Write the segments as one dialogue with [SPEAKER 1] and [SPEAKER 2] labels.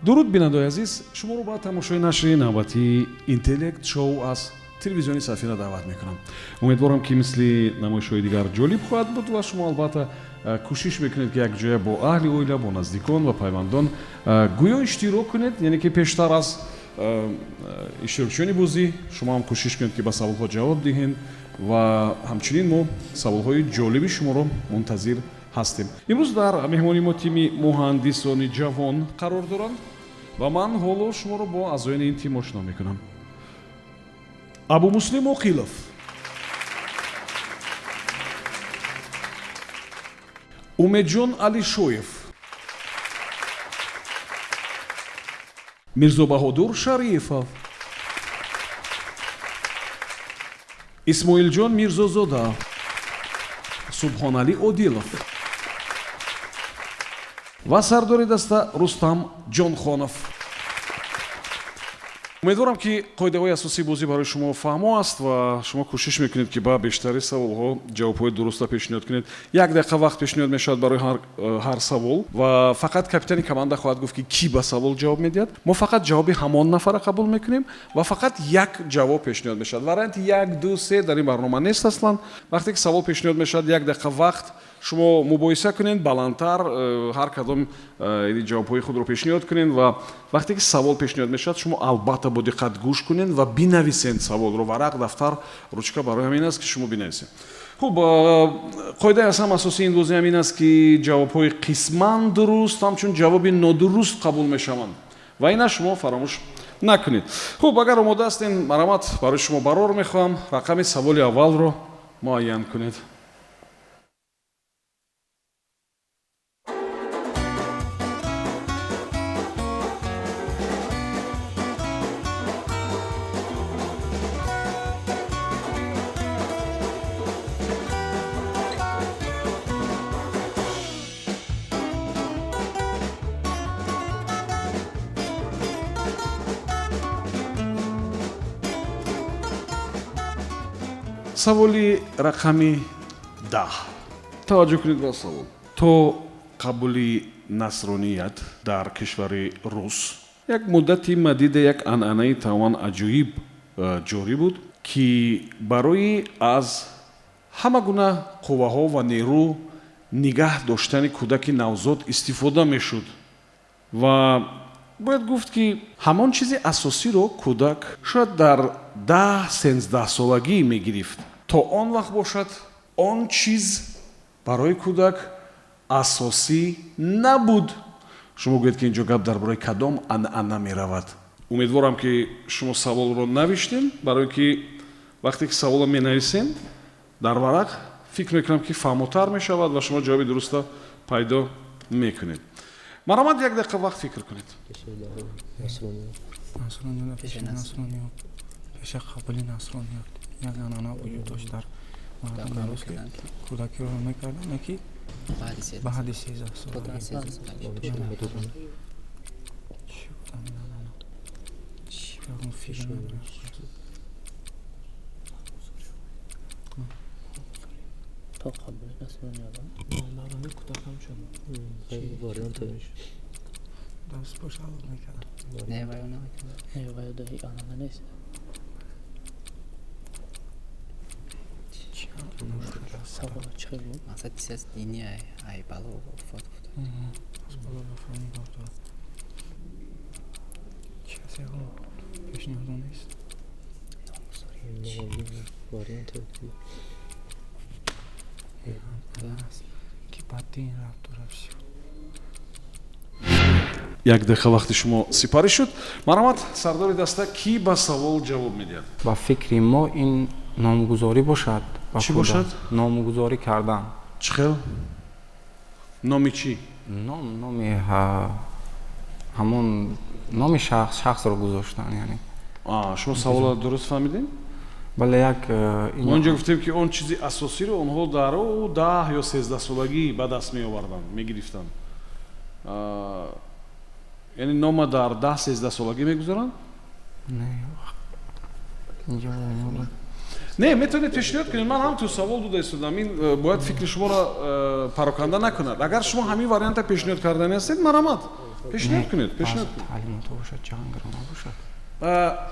[SPEAKER 1] дуруд бинандои азиз, шуморо ба тамошои нашри навбати интеллект шоу аз телевизиони Сафина даъват мекунам. Умедворам ки мисли намоишҳои дигар ҷолиб хоҳад буд ва шумо албатта кӯшиш мекунед ки якҷоя бо аҳли оила, бо наздикон ва пайвандон гӯё иштирок кунед, яъне ки пештар аз иштирокчиёни бозӣ шумо ҳам кӯшиш кунед ки ба саволҳо ҷавоб диҳед ва ҳамчунин мо саволҳои ҷолиби шуморо мунтазир ҳастем. имрӯз дар меҳмони мо тими муҳандисони ҷавон қарор доранд ва ман ҳоло шуморо бо аъзоёни ин тим ошно мекунам. Абумуслим Оқилов, Умедҷон Алишоев, Мирзобаҳодур Шарифов, Исмоилҷон Мирзозода, Субҳонали Одилов ва сардори даста Рустам Ҷонхонов. умедворам ки қоидаҳои асосии бозӣ барои шумо фаҳмо аст ва шумо кӯшиш мекунед ки ба бештари саволҳо ҷавобҳои дуруста пешниҳод кунед. 1 дақиқа вақт пешниҳод мешавад барои ҳар савол ва фақат капитани команда хоҳад гуфт ки кӣ ба савол ҷавоб медиҳад. мо фақат ҷавоби ҳамон нафара қабул мекунем ва фақат як ҷавоб пешниҳод мешавад. варианти 1, 2, 3 дар ин барнома нест аслан. вақте ки савол пешниҳод мешавад 1 дақиқа вақт шумо мубоҳиса кунед, баландтар ҳар кадом ҷавобҳои худро пешниҳод кунед ва вақте ки савол пешниҳод мешавад шумо албатта бо диққат гӯш кунед ва бинависед саволро. варақ, дафтар, ручка барои ҳамин аст ки шумо бинависед. хуб, қоидаи аз ҳам асосии ин бозӣ ҳамин аст ки ҷавобҳои қисман дуруст ҳамчун ҷавоби нодуруст қабул мешаванд ва ина шумо фаромӯш накунед. хуб, агар омода ҳастед, марамат барои шумо барор мехоҳам. рақами саволи аввалро муайян кунед. саволи рақами 10. таваҷҷӯҳ кунед ба савол. то қабули насроният дар кишвари рус як муддати мадида як анъанаи тамоман аҷоиб ҷорӣ буд ки барои аз ҳама гуна қувваҳо ва нерӯ нигаҳ доштани кӯдаки навзод истифода мешуд ва бояд гуфт ки ҳамон чизи асосиро кӯдак шояд дар 10-13 солагӣ мегирифт. то он вақт бошад он чиз барои кӯдак асосӣ набуд. шумо гӯед ки инҷо гап дар бораи кадом анъана меравад. умедворам ки шумо саволро навиштем, барое ки вақте ки саволро менависем дар варақ фикр мекунам ки фаҳмотар мешавад ва шумо ҷавоби дуруста пайдо мекунед. марамад 1 дақиқа вақт фикр кунед.
[SPEAKER 2] пеши қабули насрониёт як анъана вуҷуд дошт дар мардуми рус ки кӯдакиро мекарданд ки баъди 13
[SPEAKER 3] то қабули насрониёт
[SPEAKER 2] мардуми кӯдак ҳамчун даст бошад мекарданд.
[SPEAKER 3] не ваё даҳи анъана нест. савол чӣ буд? мақсад чиз дини ай бало вафот буд.
[SPEAKER 2] пешниҳод нест. ки бадди ин рафтора шуд.
[SPEAKER 1] 1 дақиқа вақти шумо сипарӣ шуд. марамат, сардори даста кӣ ба савол ҷавоб медиҳад?
[SPEAKER 2] ба фикри мо ин номгузорӣ бошад.
[SPEAKER 1] чӣ бошад?
[SPEAKER 2] номгузорӣ кардан.
[SPEAKER 1] чӣ хел? номи чӣ?
[SPEAKER 2] номи ҳамон номи шахсро гузоштан. яъне
[SPEAKER 1] шумо саволро дуруст фаҳмидем?
[SPEAKER 2] бале як
[SPEAKER 1] мо инҷо гуфтем ки он чизи асосиро онҳо дар 10 ё 13 солагӣ ба даст меоварданд, мегирифтанд. яъне нома дар 10-13 солагӣ мегузоранд? не, метавонед пешниҳод кунед. ман ҳам ту савол дуда истодам. ин бояд фикри шуморо пароканда накунад. агар шумо ҳамин варианта пешниҳод карданиҳастед, марамат. пешниҳод кунед, пешниҳод кунед.
[SPEAKER 2] تعلیمات باشد جنگ رو نباشد.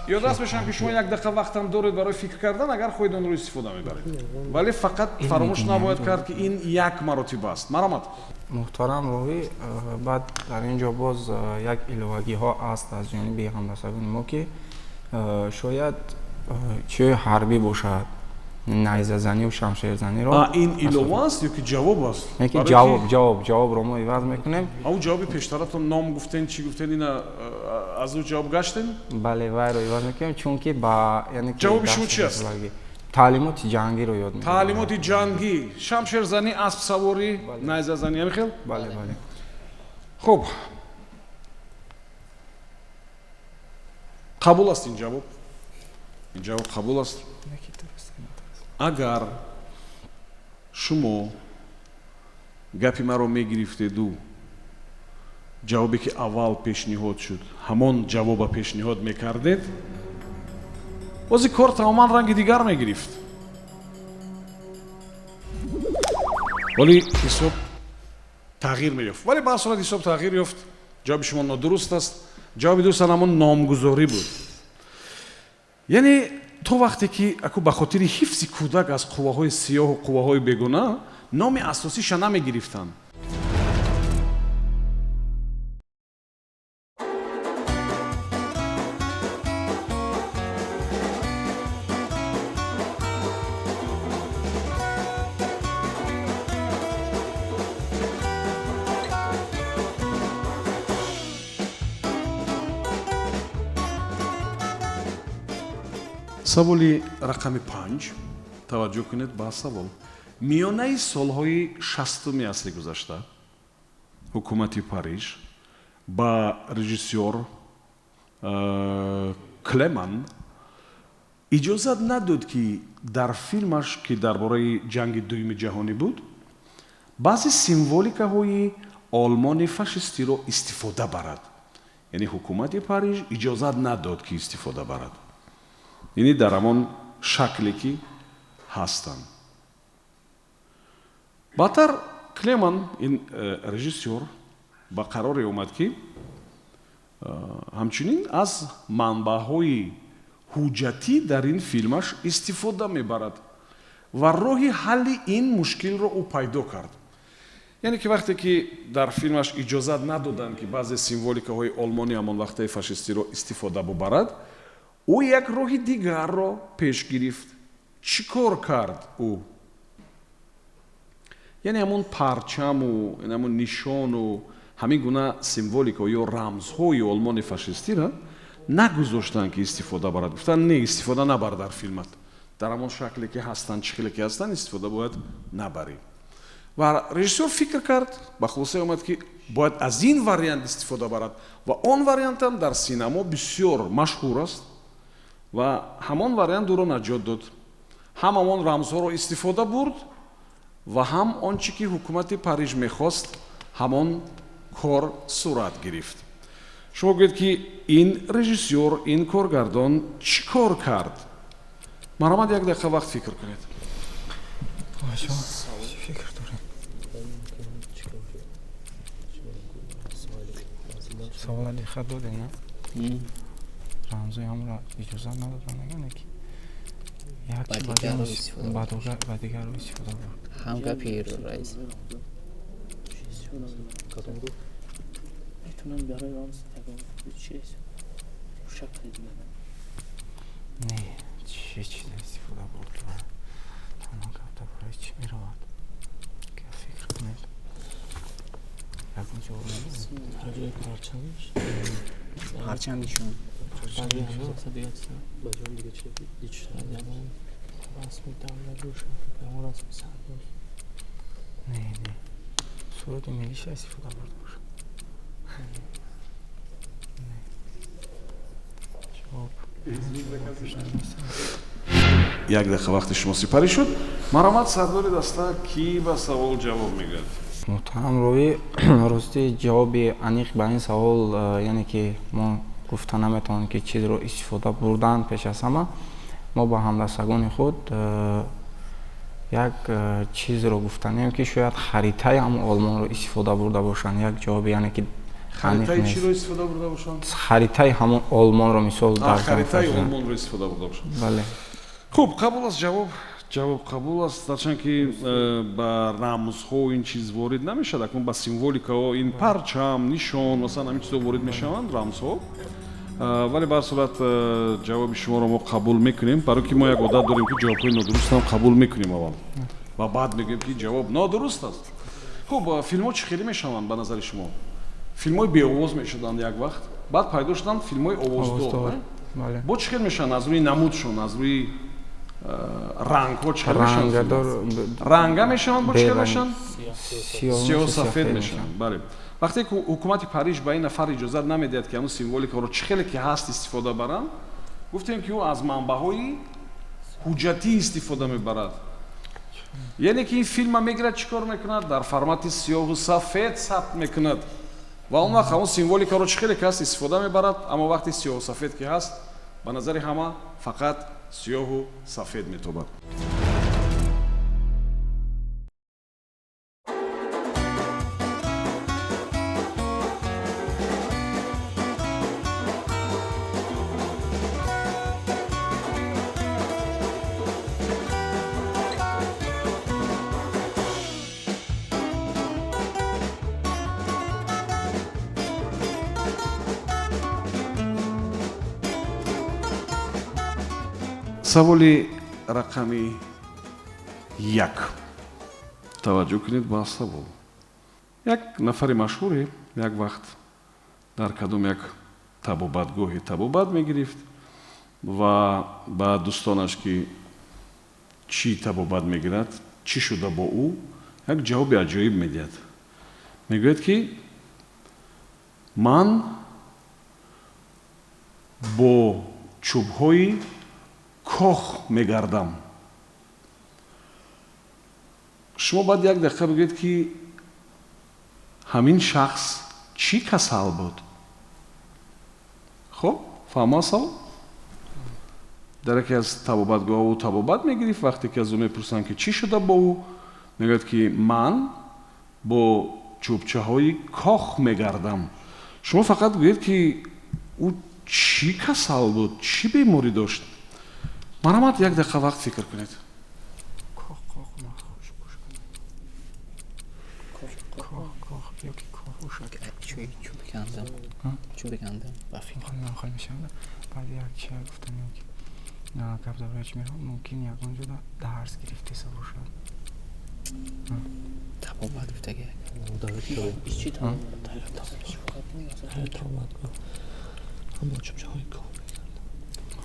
[SPEAKER 1] ёддас бешам ки шумо як дақиқа вақтам доред барои фикр кардан, агар хоҳед онро истифода мебаред. Вале фақат фаромӯш набояд кард ки ин як маротиба аст. Маромад.
[SPEAKER 2] محترم روی بعد در اینجا باز یک ایلوگی ها است از جانب همدستگان ما که شاید چه حربی باشد نیزه زنی و شمشیر زنی را
[SPEAKER 1] این ایلова аст ё ки ҷавоб аст?
[SPEAKER 2] یکی جواب رو ما عوض میکنیم.
[SPEAKER 1] ау ҷавоби пештаратон ном гуфтен, чӣ гуфтен, ина аз ӯ ҷавоб гаштен?
[SPEAKER 2] بله وای رو عوض میکنیم چون که با یعنی که
[SPEAKER 1] ҷавоби шумо чӣ аст?
[SPEAKER 2] تعلیمات جنگی رو یاد میگیریم.
[SPEAKER 1] таълимоти ҷангӣ, шамшерзанӣ, аспсаворӣ, найзазанӣ, ҳамин хел?
[SPEAKER 2] بله بله.
[SPEAKER 1] хуб, қабул аст ин ҷавоб? ин ҷавоб қабул аст? агар шумо гапи маро мегирифтеду ҷавобе ки аввал пешниҳод шуд ҳамон ҷавоба пешниҳод мекардед, бози кор тамоман ранги дигар мегирифт. вале ҳисоб тағйир меёфт. вале ба ҳар сурат ҳисоб тағйир ёфт. ҷавоби шумо нодуруст аст. ҷавоби дурустан ҳамон номгузорӣ буд. яъне то вақте ки аку ба хотири ҳифзи кӯдак аз қувваҳои сиёҳу қувваҳои бегуна номи асосиша намегирифтанд. саволи рақами 5 таваҷҷӯҳ кунед ба савол. миёнаи солҳои 60-уми асри гузашта ҳукумати Париж ба режиссёр Клеман иҷозат надод ки дар филмаш ки дар бораи ҷанги дуюми ҷаҳонӣ буд баъзе символикаҳои олмони фашистиро истифода барад. яъне ҳукумати Париж иҷозат надод ки истифода барад. яъне дар ҳамон шакле ки ҳастанд. баъдтар Клеман ин режиссёр ба қароре омад ки ҳамчунин аз манбаъҳои ҳуҷҷатӣ дар ин филмаш истифода мебарад ва роҳи ҳалли ин мушкилро ӯ пайдо кард. яъне ки вақте ки дар филмаш иҷозат надоданд ки баъзе символикаҳои олмони ҳамон вақтаи фашистиро истифода бубарад, ӯ як роҳи дигарро пеш гирифт. чӣ кор кард ӯ? яъне ҳамон парчаму ҳамон нишону ҳамин гуна символика ё рамзҳои олмони фашистира нагузоштанд ки истифода барад. гуфтанд не, истифода набар дар филмат. дар ҳамон шакле ки ҳастанд, чихеле ки ҳастанд, истифода бояд набарӣ. ва режиссёр фикр кард, ба хулоса омад ки бояд аз ин вариант истифода барад ва он вариантам дар синамо бисёр машҳур аст ва ҳамон вариант ӯро наҷот дод. ҳам ҳамон рамзҳоро истифода бурд ва ҳам он чӣ ки ҳукумати Париж мехост ҳамон кор сурат гирифт. шумо гӯед ки ин режиссёр, ин коргардон чӣ кор кард? маромад як дақиқа вақт фикр кунед.
[SPEAKER 2] فکر داریم. سوال دیگه داده نه؟ رمزای هم را اجازه ندادن نگه نکی. یک با دیگر رو استفاده بود.
[SPEAKER 3] هم گپی رو رئیس.
[SPEAKER 4] میتونم برای رمز چیز شکل دیگه
[SPEAKER 2] نه چه چیز استفاده بود و تمام گفته برای چی میرود که فکر کنید یکم جواب نمید
[SPEAKER 4] راجع پرچمش
[SPEAKER 3] پرچمشون
[SPEAKER 4] بجان دیگه چه هیچ رسم دولت روشن به اون رسم سرباز
[SPEAKER 2] نه صورت میلیشه استفاده برده باشه
[SPEAKER 1] як дақиқа вақти шумо сипарӣ шуд. маромад сардори даста ки ба савол ҷавоб мегӯяд?
[SPEAKER 2] محترم روی راستی جواب عمیق به این سوال یعنی که ما گفته نمیتونیم که چیز رو استفاده بردن پیش از همه ما با همدستگان خود یک چیز رو گفتنیم که شاید خریطه هم آلمان رو استفاده برده باشن. یک جواب یعنی که
[SPEAKER 1] харитаи
[SPEAKER 2] نیست.
[SPEAKER 1] чиро истифода бурда бошанд?
[SPEAKER 2] خریطای همون آلمان رو مثال در
[SPEAKER 1] харитаи
[SPEAKER 2] فرض
[SPEAKER 1] олмонро истифода бурда бошанд.
[SPEAKER 2] بله
[SPEAKER 1] хуб қабул аст ҷавоб қабул аст дарчанд ки ба рамзҳо ин чиз ворид намешавад акнун ба символикаҳо ин парчам нишон масалан ҳамин чизо ворид мешаванд рамзҳо вале ба ҳар сурат ҷавоби шуморо мо қабул мекунем барои ки мо як одат дорем ки ҷавобҳои нодурустам қабул мекунем аввал ва баъд мегӯем ки ҷавоб нодуруст аст. хуб филмҳо чӣ хеле мешаванд ба назари шумо? филмҳои беовоз мешуданд як вақт баъд пайдо шуданд филмҳои овоздор
[SPEAKER 2] بله
[SPEAKER 1] бо чӣ хел мешаванд аз рӯи намудшон аз рӯи рангҳо чӣ хел мешаванд
[SPEAKER 2] رنگدار
[SPEAKER 1] ранга мешаванд бо чӣ хел мешаванд
[SPEAKER 2] سیاه
[SPEAKER 1] сиёҳсафед
[SPEAKER 2] میشه
[SPEAKER 1] мешаванд бале вақте ки ҳукумати париж ба ин нафар иҷозат намедиҳад ки ҳанӯ символикаро чӣ хеле ки ҳаст истифода баранд гуфтем ки ӯ аз манбаъҳои ҳуҷҷатӣ истифода мебарад яъне ки ин филма мегирад чӣ кор мекунад дар формати сиёҳу сафед сабт мекунад ва он вақт ҳамон символикаро чӣ хеле ки ҳаст истифода мебарад аммо вақти сиёҳу сафед ки ҳаст ба назари ҳама фақат сиёҳу сафед метобад. саволи рақами 1 таваҷҷӯҳ кунед ба савол. як нафари машҳуре як вақт дар кадом як табобатгоҳи табобат мегирифт ва ба дӯстонаш ки чӣ табобат мегирад чӣ шуда бо ӯ як ҷавоби аҷоиб медиҳад мегӯяд ки ман бо чӯбҳои кох мегардам. шумо баъд як дақиқа бигӯед ки ҳамин шахс чӣ касал буд? хуб фаҳмоа савол? дар яке аз табобатгоҳҳо ӯ табобат мегирифт вақте ки аз ӯ мепурсанд ки чӣ шуда бо ӯ мегӯяд ки ман бо чӯбчаҳои кох мегардам. шумо фақат гӯед ки ӯ чӣ касал буд чӣ беморӣ дошт. марҳамат як дақиқа вақт фикр кунед.
[SPEAKER 3] چوب کندم و فیلم
[SPEAKER 2] خواهی میشم بعد یک چه گفتم که گفت داره چی میرم ممکن یک اونجا درس گرفته سه باشد
[SPEAKER 3] تبابت گفته که
[SPEAKER 4] چی همون چوب های کار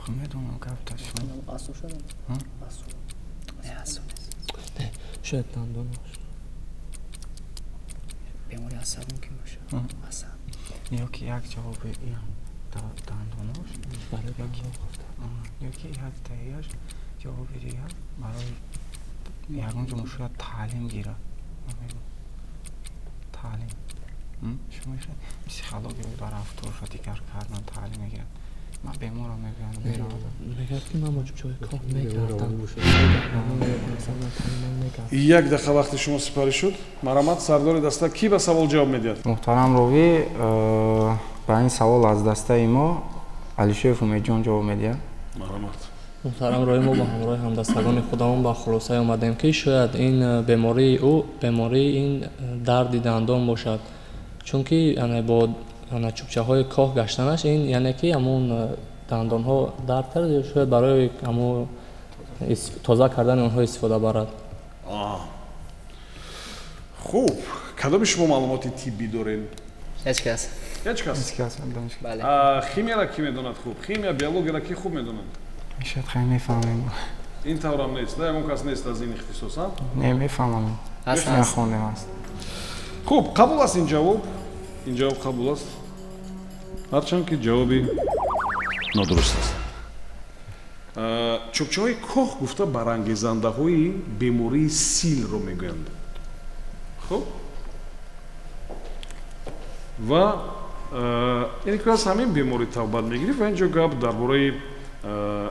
[SPEAKER 2] خب میدونم گفتش
[SPEAKER 3] آسو شدم آسو نه آسو نیست
[SPEAKER 4] نه شاید دندان
[SPEAKER 3] بیماری عصب ممکن باشه عصب
[SPEAKER 2] یا که یک جواب این دنداناش
[SPEAKER 4] برای
[SPEAKER 2] یا که یک تهیهش جواب دیگه برای یکونجا مشکل تعلیم گیره تعلیم شما پسیخولوژی و رفتار و دیگر کردن تعلیم میگیرن من بیمارم میگم
[SPEAKER 4] میگم که من موجب چای کار میکردم
[SPEAKER 1] як дақиқа вақти шумо сипарӣ шуд. марҳамат сардори даста кӣ ба савол ҷавоб медиҳад?
[SPEAKER 2] محترم روی با این سوال از دسته ما علیشوف امیدجان جواب میدهد.
[SPEAKER 1] марҳамат.
[SPEAKER 4] محترم روی ما با همراه همدستگان خودمون با خلاصه اومدیم که شاید این بیماری او بیماری این درد دندان باشد چون که یعنی با چوبچه های کاه گشتنش این یعنی که همون دندان ها درد کرد شاید برای همون تازه کردن اونها استفاده برد.
[SPEAKER 1] хуб кадоми шумо маълумоти тиббӣ доред?
[SPEAKER 3] هیچ کس
[SPEAKER 1] ҳеҷ кас?
[SPEAKER 3] بله
[SPEAKER 1] химияро кӣ медонад хуб? химия биологияро кӣ хуб медонад?
[SPEAKER 2] شاید خیلی میفهمیم
[SPEAKER 1] ин таврам нест ягон кас нест аз ин ихтисос ҳа?
[SPEAKER 2] نمیفهمم
[SPEAKER 3] هست
[SPEAKER 2] نخوندم است
[SPEAKER 1] хуб қабул аст ин ҷавоб қабул аст ҳарчанд ки ҷавоби нодуруст аст. чӯбчаҳои кох гуфта барангезандаҳои бемории силро мегӯянд. хуб ва яъне ки аз ҳамин беморӣ тавбат мегирифт ва ин ҷо гап дар бораи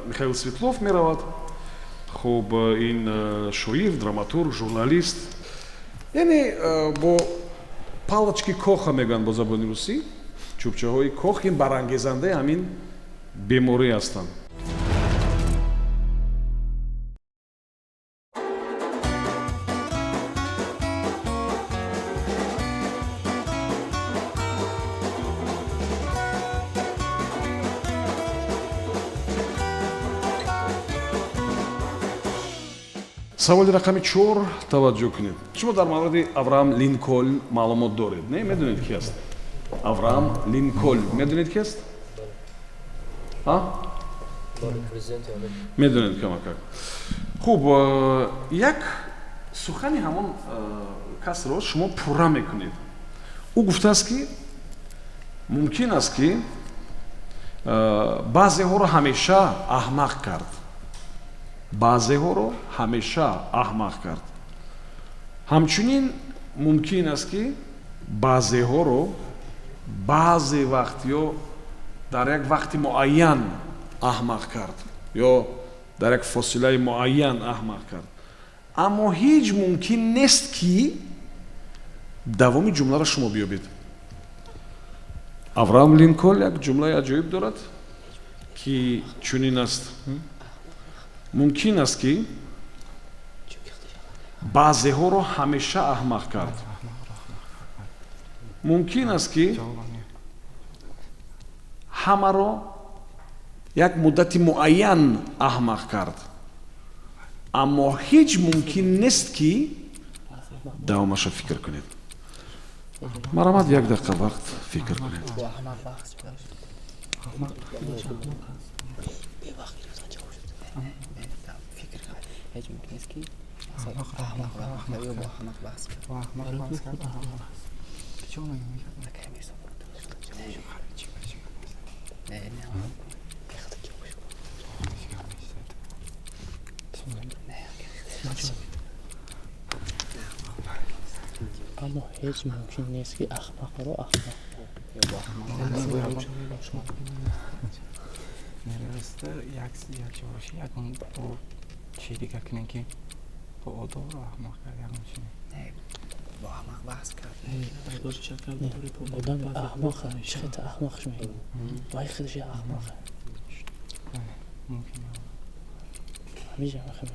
[SPEAKER 1] михаил светлов меравад. хуб ин шоир драматург журналист яъне бо палочки коха мегӯянд бо забони русӣ. Чӯбчаҳои кох ин барангезандаи ҳамин беморӣ ҳастанд. саволи рақами 4 таваҷҷӯҳ кунед. Шумо дар мавриди Авраам Линкольн маълумот доред, не? Медонед ки аст? Авраам Линкольн медонед ки аст? медонед камакак. Хуб, як сухани ҳамон касро шумо пурра мекунед. ӯ гуфтааст ки мумкин аст ки баъзеҳоро ҳамеша аҳмақ кард. баъзеҳоро ҳамеша аҳмақ кард. ҳамчунин мумкин аст ки баъзеҳоро баъзе вақт ё дар як вақти муайян аҳмақ кард ё дар як фосилаи муайян аҳмақ кард. аммо ҳеҷ мумкин нест ки давоми ҷумларо шумо биёбед. Авраам Линкольн як ҷумлаи аҷоиб дорад ки чунин аст: мумкин аст ки баъзеҳоро ҳамеша аҳмақ кард. мумкин аст ки ҳамаро як муддати муайян аҳмақ кард. аммо ҳеҷ мумкин нест ки давомаша фикр кунед. марамад як дақиқа вақт фикр кунед.
[SPEAKER 3] هیچ ممکن است که مثلا احمق و احمق یا با احمق بحث کرد
[SPEAKER 2] با احمق بحث کرد چون
[SPEAKER 3] نه
[SPEAKER 5] اما هیچ ممکن نیست که احمق رو احمق
[SPEAKER 3] یا با احمق
[SPEAKER 2] نرسته یک جواشی یکون با چی دیگه کنین که با آداب رو احمق کرد یکون چی
[SPEAKER 3] نه با احمق بحث کرد
[SPEAKER 5] آدم احمق چقدر احمقش میگه وای خودش احمقه
[SPEAKER 2] ممکنه
[SPEAKER 5] همیشه خیلی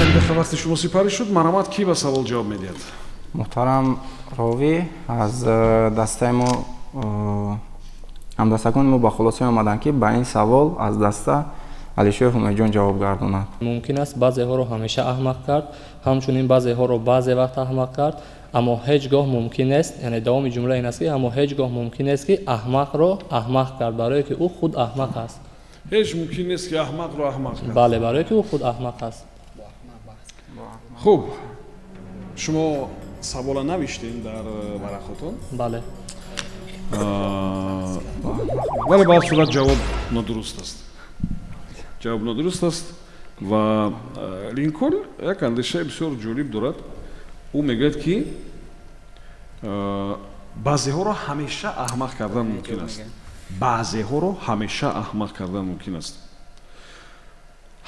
[SPEAKER 1] як дақиқа вақти шумо сипарӣ шуд. марамад ки ба савол ҷавоб медиҳад?
[SPEAKER 2] محترم راوی از دسته ما همدستگان ما با خلاصه آمدن که به این سوال از دسته علیشوی حمیدجان جواب گرداند.
[SPEAKER 4] ممکن است بعضی‌ها رو همیشه احمق کرد، همچنین بعضی‌ها رو بعضی وقت احمق کرد، اما هیچگاه ممکن است، یعنی دوام جمله این است که اما هیچگاه ممکن است که احمق رو احمق کرد، برای که او خود احمق است.
[SPEAKER 1] ҳеҷ мумкин нест ки аҳмақро аҳмақ кард.
[SPEAKER 4] بله، برای که او خود احمق است.
[SPEAKER 1] хуб, шумо савола навиштем дар варақотон.
[SPEAKER 4] بله.
[SPEAKER 1] вале ба ҳар сурат ҷавоб нодуруст аст. ҷавоб нодуруст аст ва Линкольн як андешаи бисёр ҷолиб дорад. ӯ мегӯяд ки баъзеҳоро ҳамеша аҳмақ кардан мумкин аст. баъзеҳоро ҳамеша аҳмақ кардан мумкин аст.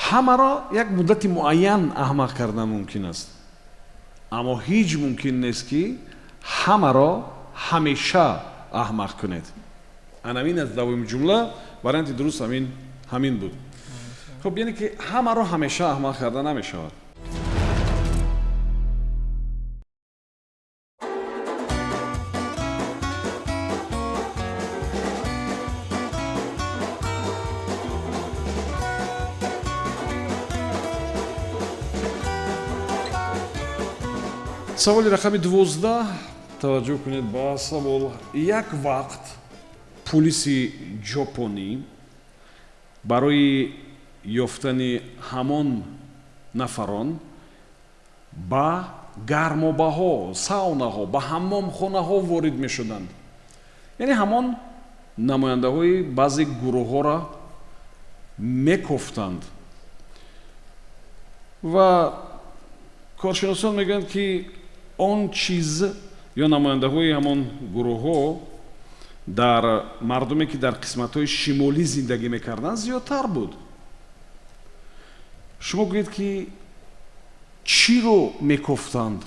[SPEAKER 1] ҳамаро як муддати муайян аҳмақ кардан мумкин аст. аммо ҳеҷ мумкин нест ки ҳамаро ҳамеша аҳмақ кунед. анамин аз давоми ҷумла варианти дуруст ҳамин буд. хуб, яъне ки ҳамаро ҳамеша аҳмақ карда намешавад. саволи рақами 12 таваҷҷӯҳ кунед ба савол. як вақт полиси ҷопонӣ барои ёфтани ҳамон нафарон ба гармобаҳо, саунаҳо, ба ҳаммомхонаҳо ворид мешуданд. яъне ҳамон намояндаҳои баъзе гурӯҳҳоро мекофтанд ва коршиносон мегӯянд ки он чиз ё намояндаҳои ҳамон гурӯҳҳо дар мардуме ки дар қисматҳои шимолӣ зиндагӣ мекарданд зиёдтар буд. шумо гӯед ки чиро мекофтанд?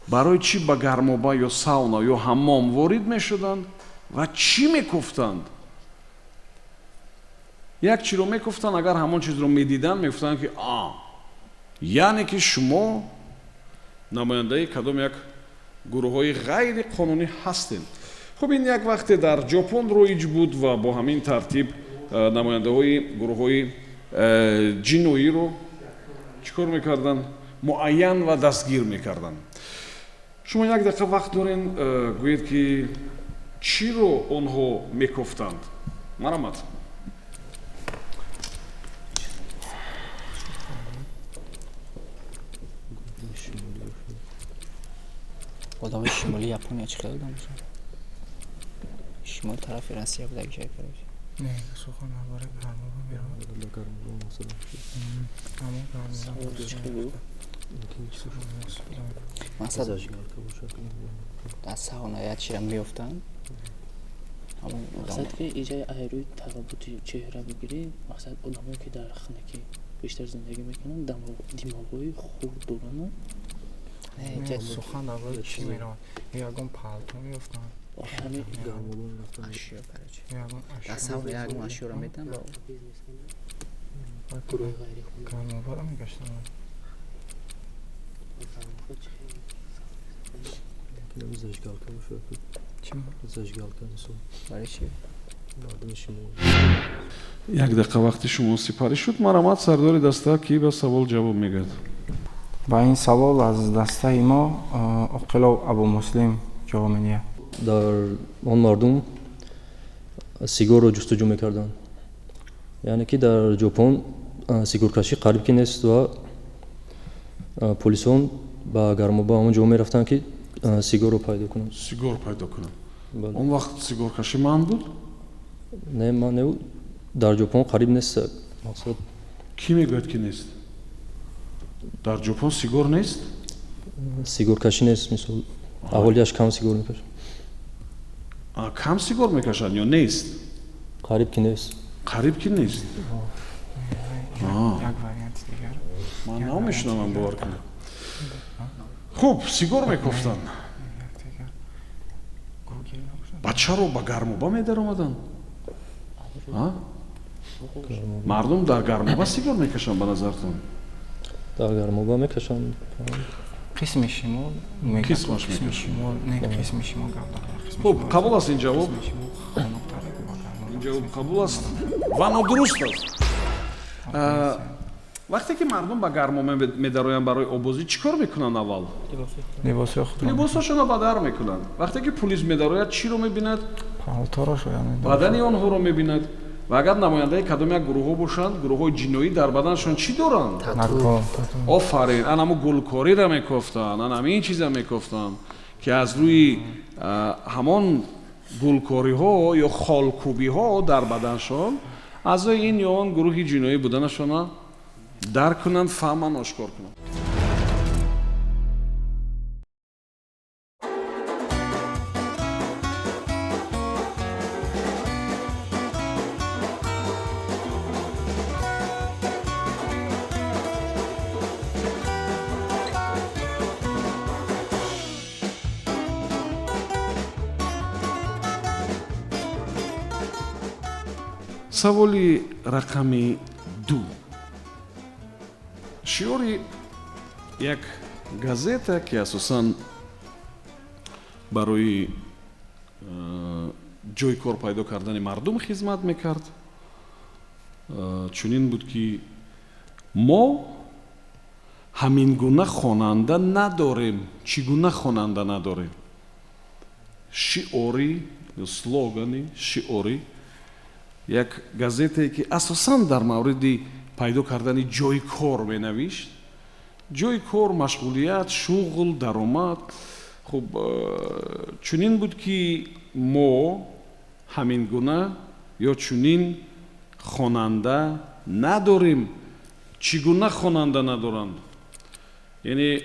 [SPEAKER 1] барои чӣ ба гармоба ё сауна ё ҳаммом ворид мешуданд ва чӣ мекуфтанд? як чиро мекуфтанд, агар ҳамон чизро медиданд мегуфтанд ки яъне ки шумо намояндаи кадом як гурӯҳҳои ғайриқонунӣ ҳастед. хуб, ин як вақте дар ҷопон роиҷ буд ва бо ҳамин тартиб намояндаҳои гурӯҳҳои ҷиноиро чӣ кор мекарданд? муайян ва дастгир мекарданд. шумо як дақиқа вақт дорен гӯед ки чиро онҳо мекуфтанд? марамат.
[SPEAKER 3] одамои шимолии Япония чӣ хеле донишанд? шимоли тарафи Россия будаги шай кард.
[SPEAKER 2] Не, сухан набаре гармоба меравад.
[SPEAKER 3] мақсад дар сауна як чира меёфтанд.
[SPEAKER 5] мақсад ки иҷаи айрӯи тарабути чеҳра бигирӣ, мақсад одамое ки дар хонагӣ бештар зиндагӣ мекунанд, димоғҳои хурд доранд.
[SPEAKER 2] сухан набаре чӣ меравад? ягон палто меёфтанд.
[SPEAKER 3] ашё карачи. Дар сауна ягон ашёро медиҳанд ба
[SPEAKER 2] гармобаро мегаштанд.
[SPEAKER 3] барои чӣ?
[SPEAKER 1] як дақиқа вақти шумо сипарӣ шуд. марамат, сардори даста ки ба савол ҷавоб мегӯяд?
[SPEAKER 2] ба ин савол аз дастаи мо оқилов Абу Муслим ҷавоб медиҳад.
[SPEAKER 6] дар он мардум сигорро ҷустуҷӯ мекарданд. яъне ки дар ҷопон сигоркашӣ қариб ки нест ва полисон ба гармоба ҳамон ҷо мерафтанд ки сигорро пайдо кунанд.
[SPEAKER 1] сигор пайдо кунанд.
[SPEAKER 6] Бале.
[SPEAKER 1] он вақт сигоркашӣ маън буд?
[SPEAKER 6] не, ман небуд. дар ҷопон қариб нест. мақсад
[SPEAKER 1] кӣ мегӯяд ки нест? дар ҷопон сигор нест?
[SPEAKER 6] сигоркашӣ нест. мисол аҳолияш кам сигор мекашанд.
[SPEAKER 1] кам сигор мекашанд ё нест?
[SPEAKER 6] қариб ки нест.
[SPEAKER 1] қариб ки нест.
[SPEAKER 2] як варианти дигар.
[SPEAKER 1] ман намешунавам, бовар кунед. хуб, сигор мекуфтанд. бачаро ба гармоба медаромаданд? мардум дар гармоба сигор мекашанд ба назартон?
[SPEAKER 6] дар гармоба мекашанд.
[SPEAKER 2] қисми шимол мегӯяд.
[SPEAKER 1] Қисмаш
[SPEAKER 2] қисми
[SPEAKER 1] мегӯяд.
[SPEAKER 2] шимол, не қисми шимол гавдалар.
[SPEAKER 1] хуб, қабул аст ин ҷавоб?
[SPEAKER 2] Хунуктар ба гармоба.
[SPEAKER 1] ин ҷавоб қабул аст ва нодуруст аст. вақте ки мардум ба гармоба медароянд барои обозӣ чӣ кор мекунанд? аввал
[SPEAKER 2] либосҳои худро
[SPEAKER 1] либосашонро ба дар мекунанд. вақте ки полис медарояд чиро мебинад?
[SPEAKER 2] палторо шояд медорад.
[SPEAKER 1] бадани онҳоро мебинад. ва агар намояндаи кадом як гурӯҳҳо бошанд, гурӯҳҳои ҷиноӣ дар баданашон чӣ доранд?
[SPEAKER 2] накол.
[SPEAKER 1] офарин, анамо гулкориро мекуфтанд, анамин чиза мекуфтанд ки аз рӯи ҳамон гулкориҳо ё холкӯбиҳо дар баданшон аъзои ин ё он гурӯҳи ҷиноӣ буданашона дарк кунанд, фаҳманд, ошкор кунанд. саволи рақами 2. шиори як газета ки асосан барои ҷои кор пайдо кардани мардум хизмат мекард чунин буд ки мо ҳамин гуна хонанда надорем. чӣ гуна хонанда надорем? шиори ё слогани шиори як газетае ки асосан дар мавриди пайдо кардани ҷои кор менавишт. ҷои кор, машғулият, шуғл, даромад. хуб, чунин буд ки мо ҳамин гуна ё чунин хонанда надорем. чӣ гуна хонанда надоранд? яъне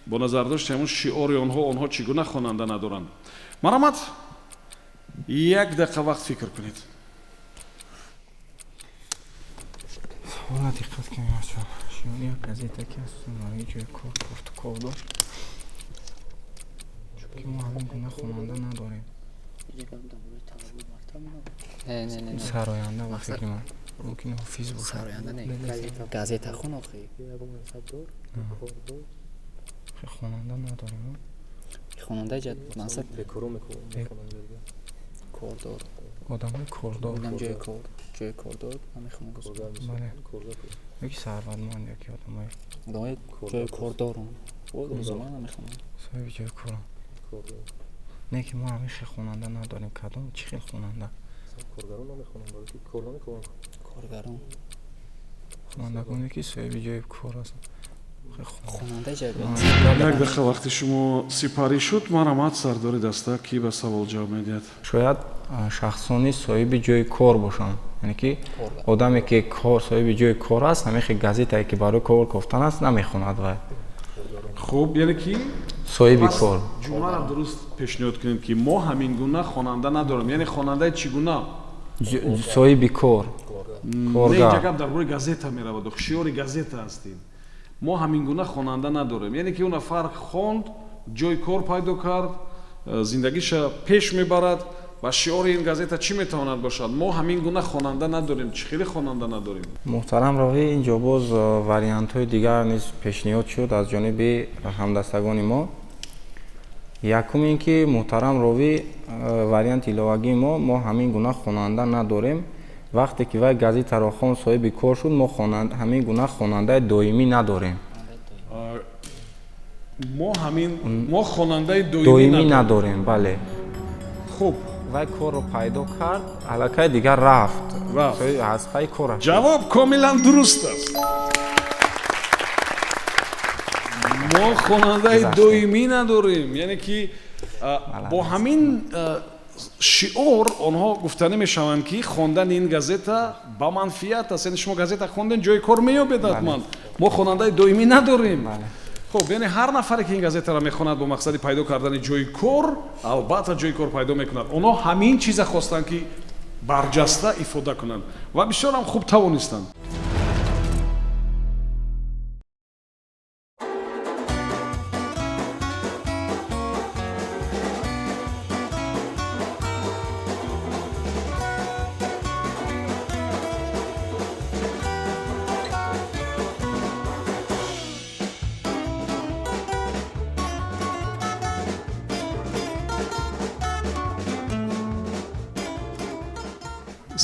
[SPEAKER 1] бо назар дошти ҳамон шиори онҳо чӣ гуна хонанда надоранд? марамат, як дақиқа вақт фикр кунед.
[SPEAKER 2] ҳола диққат кунед. шиори як газета ки асосан барои ҷои кор гуфтукор дошт. ки мо ҳамин гуна хонанда надорем.
[SPEAKER 5] یکم دنبال طلب مکتب
[SPEAKER 3] نه
[SPEAKER 2] сароянда ва фикри ман мумкин ҳофиз бошад.
[SPEAKER 3] سراینده نه گازیتا خون آخی
[SPEAKER 2] хонанда надорем.
[SPEAKER 3] خوننده جد مقصد
[SPEAKER 6] бекоро мекунанд
[SPEAKER 3] کوردور
[SPEAKER 2] одамои кордор.
[SPEAKER 3] بودم جای کوردور همه خونه گذار
[SPEAKER 2] бале ёки сарватманд ёки одамои
[SPEAKER 3] آدمای جای کوردور اون زمان همه خونه
[SPEAKER 2] соҳиби ҷои корам. не ки мо ҳамеша хонанда надорем. кадом чӣ хел хонанда?
[SPEAKER 6] коргарон намехонанд балки кор намекунанд
[SPEAKER 3] کارگران
[SPEAKER 2] хонандагоне ки соҳиби ҷои кор ҳастанд.
[SPEAKER 3] خوننده جای
[SPEAKER 1] як дақиқа вақти шумо сипарӣ шуд марамат сардори даста ки ба савол ҷавоб медиҳад.
[SPEAKER 2] шояд шахсони соҳиби ҷои кор бошанд. яъне ки одаме ки соҳиби ҷои кор аст ҳамехи газетае ки барои кор кофтан аст намехонад вай.
[SPEAKER 1] хуб яъне ки
[SPEAKER 2] соҳиби кор
[SPEAKER 1] ҷумларо дуруст пешниҳод кунем ки мо ҳамин гуна хонанда надорем. яъне хонандаи чӣ гуна?
[SPEAKER 2] соҳиби кор
[SPEAKER 1] не
[SPEAKER 2] коргар.
[SPEAKER 1] ҷа гап дар бораи газета меравад. шиёри газета ҳастем. мо ҳамин гуна хонанда надорем. яъне ки ӯ нафар хонд, ҷои кор пайдо кард, зиндагиша пеш мебарад ва шиёри ин газета чӣ метавонад бошад? мо ҳамин гуна хонанда надорем. чӣ хеле хонанда надорем?
[SPEAKER 2] муҳтарам равӣ, инҷо боз вариантҳои дигар низ пешниҳод шуд аз ҷониби ҳамдастагони мо. якум ин ки муҳтарам равӣ варианти иловагии мо ҳамин гуна хонанда надорем. вақте ки вай газетаро хон соҳиби кор шуд мо ҳамин гуна хонандаи доимӣ надорем.
[SPEAKER 1] мо хонандаи
[SPEAKER 2] доимӣ надорем. бале
[SPEAKER 1] хуб
[SPEAKER 2] вай корро пайдо кард аллакай дигар рафт аз пай кораш.
[SPEAKER 1] ҷавоб комилан дуруст аст. мо хонандаи доимӣ надорем. яъне ки бо ҳамин шиор онҳо гуфтанӣ мешаванд ки хондани ин газета ба манфиат аст. яъне шумо газета хонден ҷои кор меёбед ҳатман. мо хонандаи доимӣ надорем. хуб яъне ҳар нафаре ки ин газетаро мехонад бо мақсади пайдо кардани ҷои кор албатта ҷои кор пайдо мекунад. онҳо ҳамин чиза хостанд ки барҷаста ифода кунанд ва бисёрам хуб тавонистанд.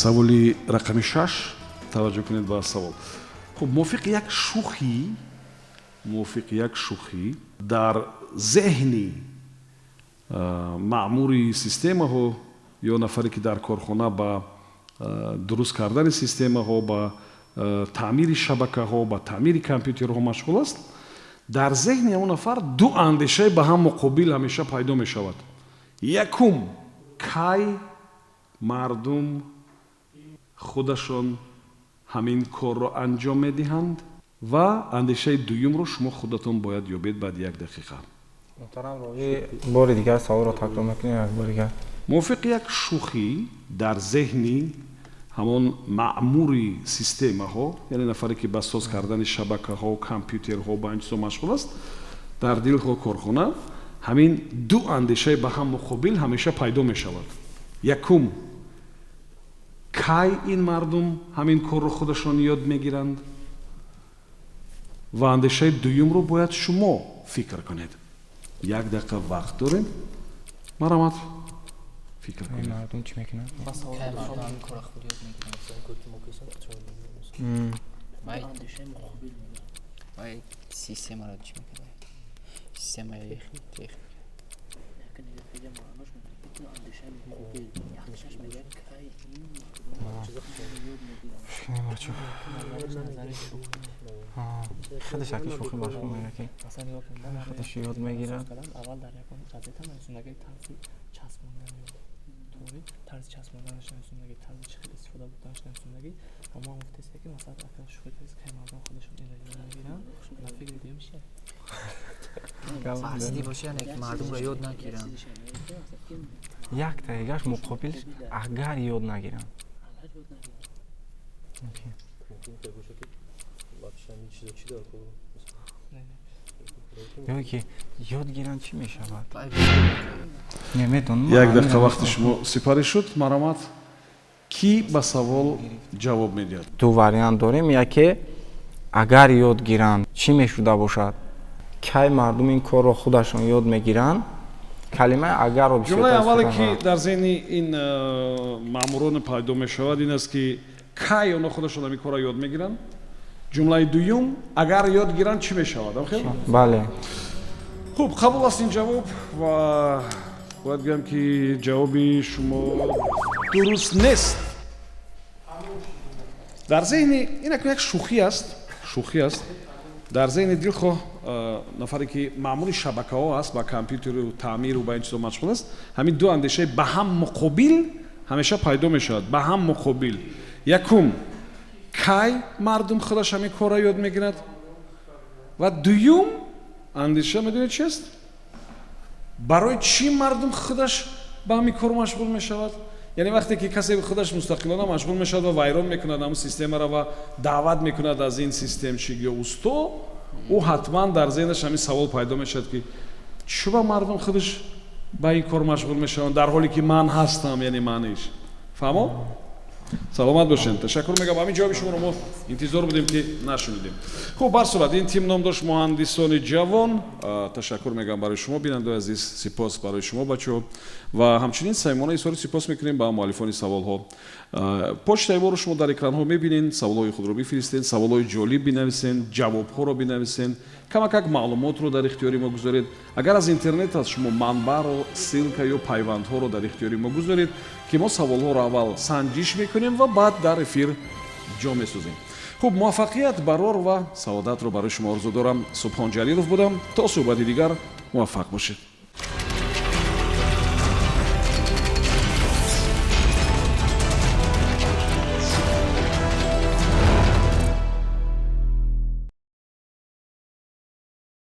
[SPEAKER 1] саволи рақами 6 таваҷҷӯҳ кунед ба савол. хуб мувофиқи як шухӣ дар зеҳни маъмури системаҳо ё нафаре ки дар корхона ба дуруст кардани системаҳо ба таъмири шабакаҳо ба таъмири компютерҳо машғул аст. дар зеҳни ҳамон нафар ду андешаи ба ҳам муқобил ҳамеша пайдо мешавад. якум кай мардум худашон ҳамин корро анҷом медиҳанд ва андешаи дуюмро шумо худатон бояд ёбед баъди 1 дақиқа.
[SPEAKER 2] муҳтарам равӣ бори дигар саволро такрор мекунед як бори дигар.
[SPEAKER 1] мувофиқи як шухӣ дар зеҳни ҳамон маъмури системаҳо яъне нафаре ки ба соз кардани шабакаҳо компютерҳо ба ин чизо машғул аст дар дили корхона ҳамин ду андешаи ба ҳам муқобил ҳамеша пайдо мешавад. якум кай ин мардум ҳамин корро худашон ёд мегиранд ва андешаи дуюмро бояд шумо фикр кунед. 1 дақиқа вақт дорем. марамат фикр кунед.
[SPEAKER 2] мардум чӣ мекунад?
[SPEAKER 3] کار خود یاد میکنم سیستم را چی میکنه سیستم تخنیک
[SPEAKER 2] خودش شکل شوخی مشغول میگه که خودش یاد میگیره.
[SPEAKER 4] اول در یکم قضیه هم رسوندگی ترسی چسبوندن طوری طرز چسبوندنش رسوندگی طرز چه خیلی استفاده بودنش رسوندگی اما مفتیسه که مثلا اگر شوخی کسی که مردم خودشون این رو یاد میگیرن من فکر دیگه میشه
[SPEAKER 3] بحثی باشه یعنی که مردم را یاد نگیرن
[SPEAKER 2] یک دقیقهش مقابلش اگر یاد نگیرن ёки ёд гиранд чӣ мешавад? Неметонам.
[SPEAKER 1] як дақиқа вақти шумо сипарӣ шуд. марамат, ки ба савол ҷавоб медиҳад?
[SPEAKER 2] ду вариант дорем. яке агар ёд гиранд чӣ мешуда бошад? кай мардум ин корро худашон ёд мегиранд? калимаи агарро
[SPEAKER 1] ҷумлаи аввале ки дар зеҳни ин маъмурон пайдо мешавад ин аст ки кай онҳо худашон ҳамин корро ёд мегиранд. ҷумлаи дуюм, агар ёд гиранд чӣ мешавад?
[SPEAKER 2] бале.
[SPEAKER 1] хуб, қабул аст ин ҷавоб ва бояд гӯям ки ҷавоби шумо дуруст нест. дар зеҳни инак як шӯхӣ аст дар зеҳни дилхоҳ нафаре ки маъмури шабакаҳо аст ба компютеру таъмиру ба ин чизо машғул аст, ҳамин ду андешаи ба ҳам муқобил ҳамеша пайдо мешавад. ба ҳам муқобил. якум, кай мардум худаш ҳамин корро ёд мегирад ва дуюм андеша медонед чист? барои чӣ мардум худаш ба ҳамин кор машғул мешавад? яъне вақте ки касе худаш мустақилона машғул мешавад ва вайрон мекунад ҳамн системаро ва даъват мекунад аз ин системчик ё усто, ӯ ҳатман дар зеҳнаш ҳамин савол пайдо мешавад ки чӯба мардум худаш ба ин кор машғул мешаванд дар ҳоле ки ман ҳастам, яъне маниш. фаҳмо? саломат бошед. ташаккур мегӯям. ҳамин ҷавоби шуморо мо интизор будем ки нашунидем. хуб, бар сурат ин тим ном дошт муҳандисони ҷавон. ташаккур мегӯям барои шумо бинандаи азиз, сипос барои шумо бачаҳо ва ҳамчунин самимона изҳори сипос мекунем ба муаллифони саволҳо. почтаи моро шумо дар экранҳо мебинед. саволҳои худро бифиристед, саволҳои ҷолиб бинависед, ҷавобҳоро бинависед, камакак маълумотро дар ихтиёри мо гузоред. агар аз интернет аст шумо манбаъро, ссилка ё пайвандҳоро дар ихтиёри мо гузоред ки мо саволҳоро аввал санҷиш мекунем ва баъд дар эфир ҷо месозем. хуб, муваффақият, барор ва саодатро барои шумо орзу дорам. Субҳон Ҷалилов будам. То суҳбати дигар, муваффақ бошед.